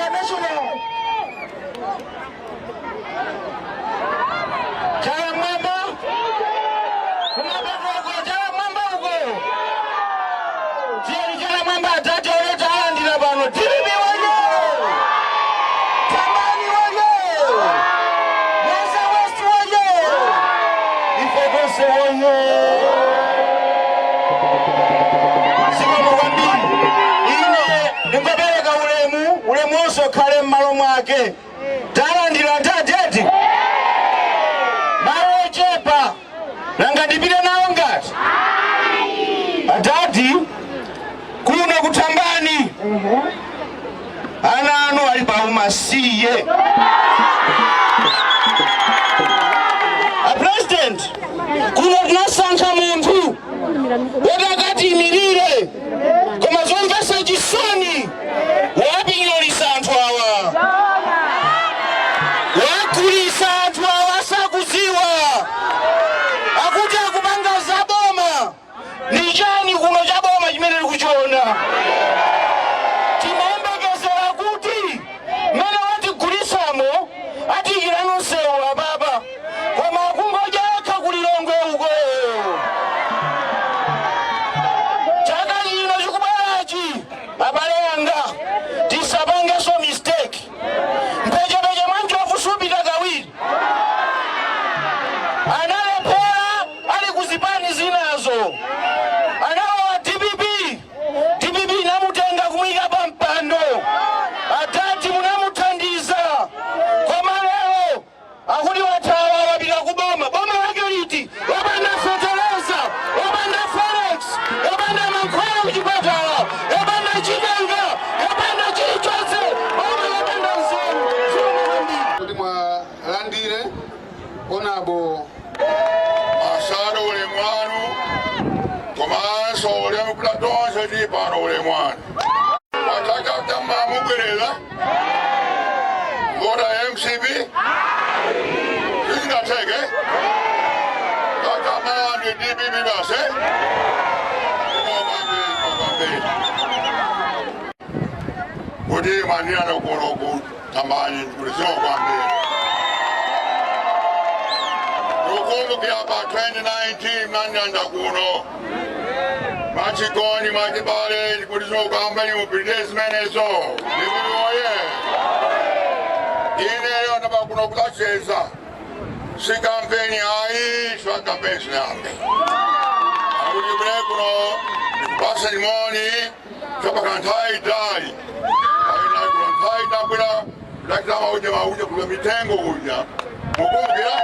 International. Jaya Mwamba. Jaya Mwamba uko. Jaya Mwamba atatu oleta andira bano. Tiribi wanyo. Tambani wanyo. Mweza West wanyo. Ifegose wanyo. Simama wambili. Ngobeleka ulemu oso kale mmalo mwake talandira ntateti malo chepa nanga ndipite nawo ngati atati kuno kutambani ana anu ali paumasiye a president kuno tunasankha munthu wodakati imirire koma zomvesa chisoni wapinyoletsa anthu awa wakulitsa anthu awa sakudziwa akuti akupanga zaboma ndi chani kuno cha boma chimene tikuchiona timayembekezera kuti mmene watigulitsamo atiyikirano nsewu apapa koma kungoja yekha kulilongwe uko chaka chino chikubwerachi abale anga tisapangenso mistake mpechepeche mwanjovu supita kawiri analephera ali kuzipani zinazo anawa DPP namutenga kumuyika pa mpando atati munamuthandiza koma lero akuti wathawa wapita kuboma boma lake liti wapanda fertilizer wapanda forex wapanda mankhwala kuchipatala wapanda chidenga wapanda chilichonse boma wapanda nzeru kuti mwalandire onabo asado ulemwanu komanso ulemu kulatonse tipano ulemwanu wataka kama mugwereza vota MCP singateke kama ndi DPP base kuti mandiana kuno tambani kulizio kwambiri ukumbukira pa 2019 mandianda kuno machikoni machibale kulizio kwambiri mupitezi menezo ndikuti oye ineyo ndaba kuno kulacheza si kampeni ayi shwa kampeni sinambe akuti kule kuno nikupasa limoni chapa kantai dali Haidabira lakini mauja kwa mitengo uja mukumbira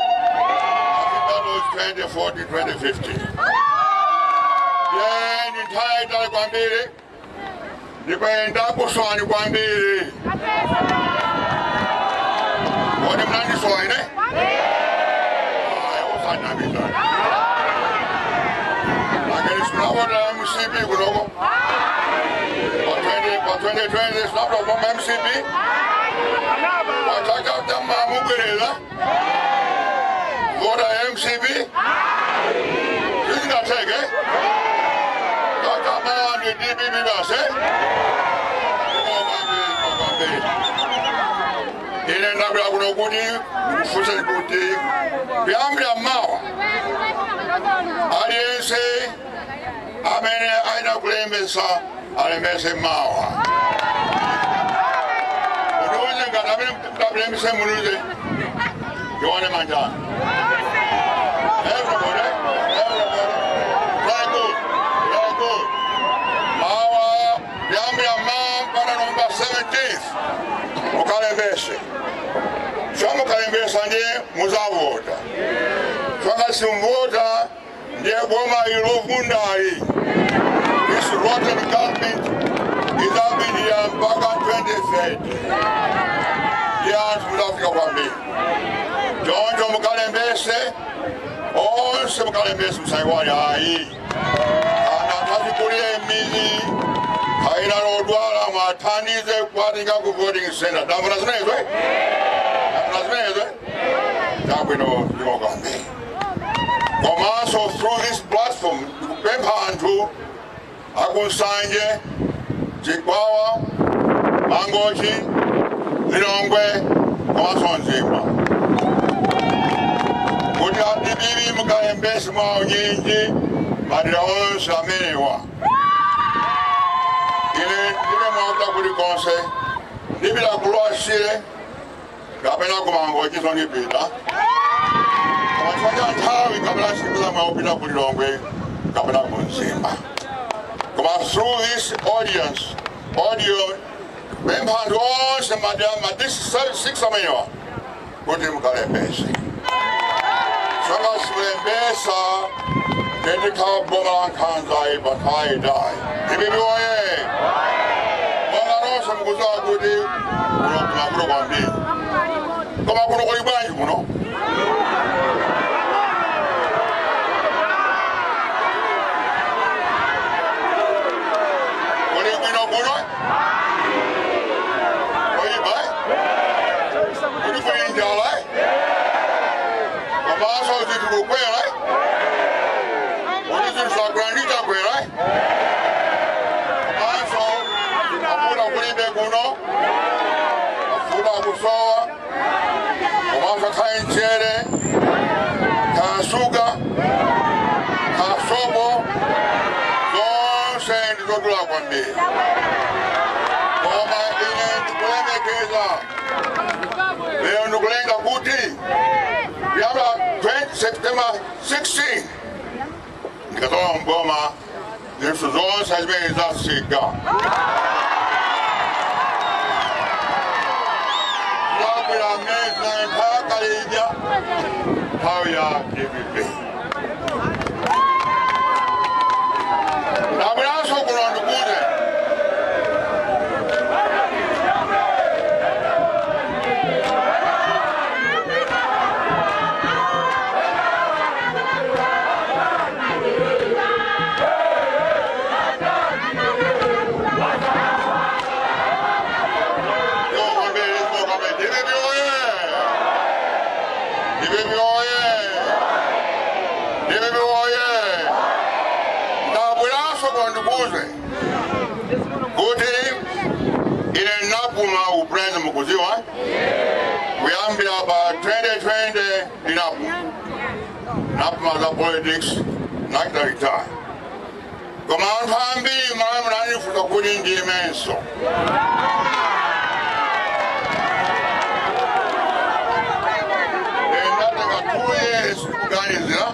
that was 2014-2015 ni ntaita kwa mbili nikwenda kuswani kwa mbili wani mnani swani usana bila lakini sinawa na MCP kudogo 2020 is not from MCP. Wataka kama mugwereza vota MCP singateke kama ni DPP base ile ndabula kuno kuti kufusa kuti byambira mawa aliyense amene aina kulembesa alemese mawa unoze ngatabe kalemese munuze yone manjana everybody very good mawa byambira mawa para number 17 mukalembese chama kalembesa ndiye muzavota chama simvota ndiye boma ilovundai. This rotten government is having here back 2030. Yes, Mudafika Wambi. John Mukalembese, all some Kalembese Musaiwari Ai. Anatazikuria Mini, Kaina Rodwala, Matani, the Quadriga voting center. Damanazme, Dabino, Yogandi. Also through this platform, Pemhantu, Agunsanje, Jikwawa, Mangochi, Lilongwe komanso Nzimba kuti adibibi mukalembesi mwawo nyinji madera onse amenewa ine ndibe mwauta kuli konse ndibila kulwasile kapena kumango chizo ndipita kamaswaja nthawi kapena sikula mwaupita ku Lilongwe kapena ku Nzimba koma through this audio bemphandu onse madama this 6 amenewa kuti mukalembesi Sanga simulembesa ndikhawa boma la Nkhanza ibathai dai ibibi oye wangaronse mukuziwa kuti kuno kwambiri koma kuno kuli bwanji kuno kuli bwino kuno oyiba kuli kuli njala komanso zitikukwera kuli zisagrandita kwera komanso mafuta kulibe kuno mafuta kusowa komanso khayinchere khasuga khasopo zonse ndizodula kwambiri koma ine ndikulemekeza lero ndikulenga kuti kuyambira 20 September 16 ndikatola mboma zinthu zonse zimene zasika zakwera meza mpaka lija nthawi ya DPP ndabweranso kuno ndikuze kuti ine napuma uprezi mukuziwa kuyambira pa 2020 napuma za politics nakita retire koma anthu ambiri mara munanifusa kuti ndimenso ndatenga 2 years kuganizira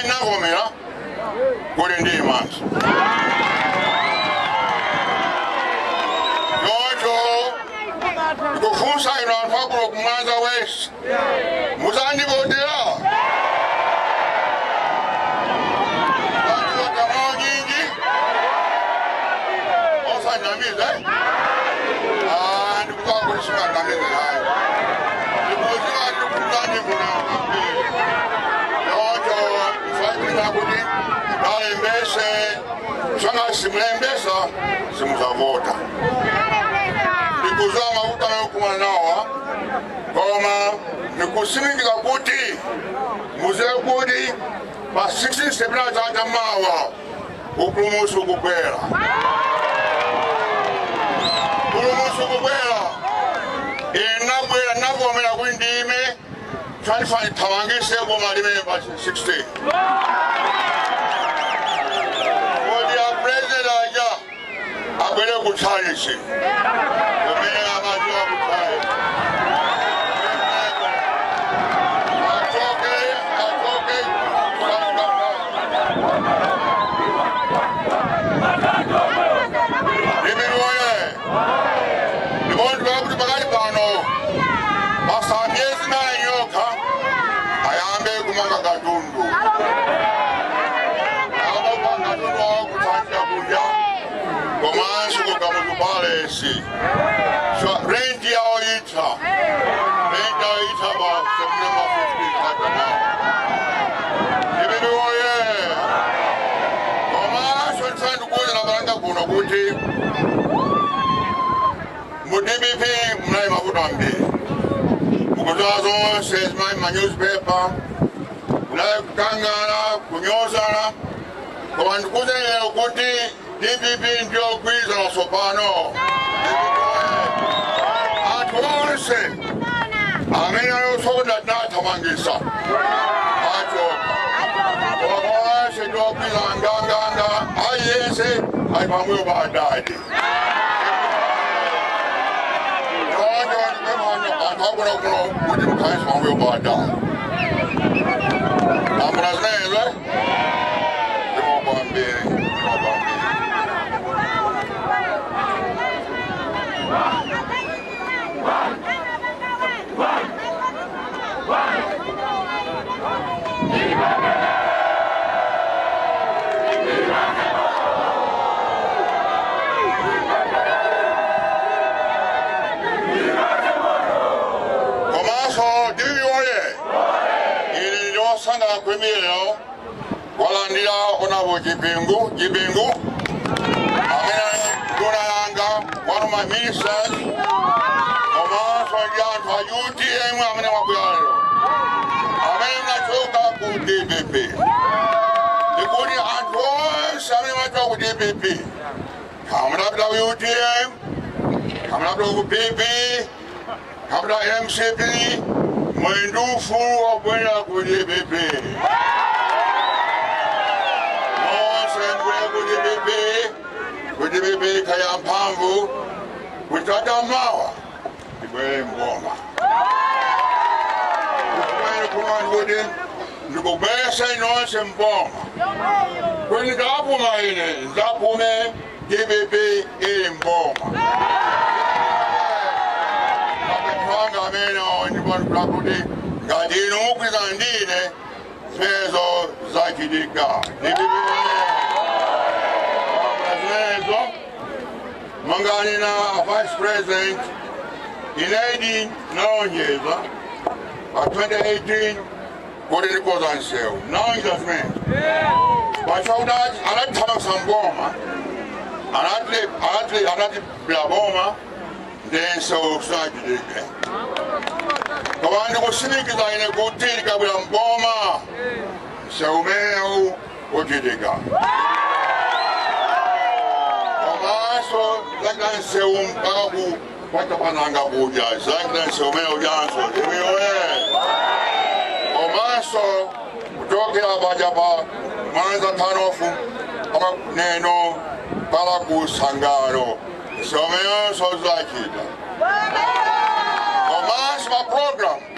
navomera kuti ndimanso ndikufunsa ino anthu akulo kumwanza wese muzandivotera zandivota mwawo nyinji osanyamize ndikuziwa kuti simanyamize hayi ndikuziwa ndikuzandivuna yocho mfaikiriza kuti kalembese sanga simulembesa simuzavota ndikuziwa mafuta nayokumana nawa koma ndikusimikira kuti muziwe kuti pa 16 September chacha mawa upulumusi ukubwera inabwera navomera kuti ndime chanifani thamangise boma limene pa 16 kodi a president aja abwere kutsalisi kumene amaziwa kutsalisi atoke imiroye ndibontu bakuti pakati pano basa myezi naye nyoka ayambe kumanga katundu katundu wawo kutsanjira kudya komanso kugamutu palesi renti yawo itha ba September 15 katamawa imiroye komanso ndisandikuza nabalanga kuno kuti mu DPP munayi mafuta ambiri mukutoa zonse zimayi manyuzipepa munayi kukangana kunyozana koma ndikuze lero kuti DPP ndiyo kwiza nasopano wose amenya yosoda natamangisa achoka wawashe dokila nganganga ayese ayipamwe baadaye Akabona kuno kuti mukhaisi pamwe baadaye amrazele ndimobambire sanga kwemiro walandira onabo jibingu amena dona yanga one of my ministers oma so yantu UTM amena wabuyalo amena choka ku DPP ikuni antu samena choka ku DPP kamera bila UTM kamera bila UPP kamera MCP Mwendufu wabwenya kujibibi kujibibi kaya mpamvu kutata mawa ibwe mboma kukwene kumandudi ndikubesa inonse mboma kwenye kapuma ine zapume jibibi ili mboma amena ndibona plakuti ngadino kwizandine mezo zakidika nibibizo mangani na vice president inaidi naonyeza 2018 kodi nikozansewu naonyeza smen bachaudaji anatitama samboma anati blaboma then so sakidika kabandi kushinikiza ine kutirika bila mboma shaumeu kujidika kamaso zaklan seum kaku pata pananga buja zaklan seumeu janso imiwe kamaso kutoke abajaba manza tanofu ama neno para kusangaro seumeu so zakida my program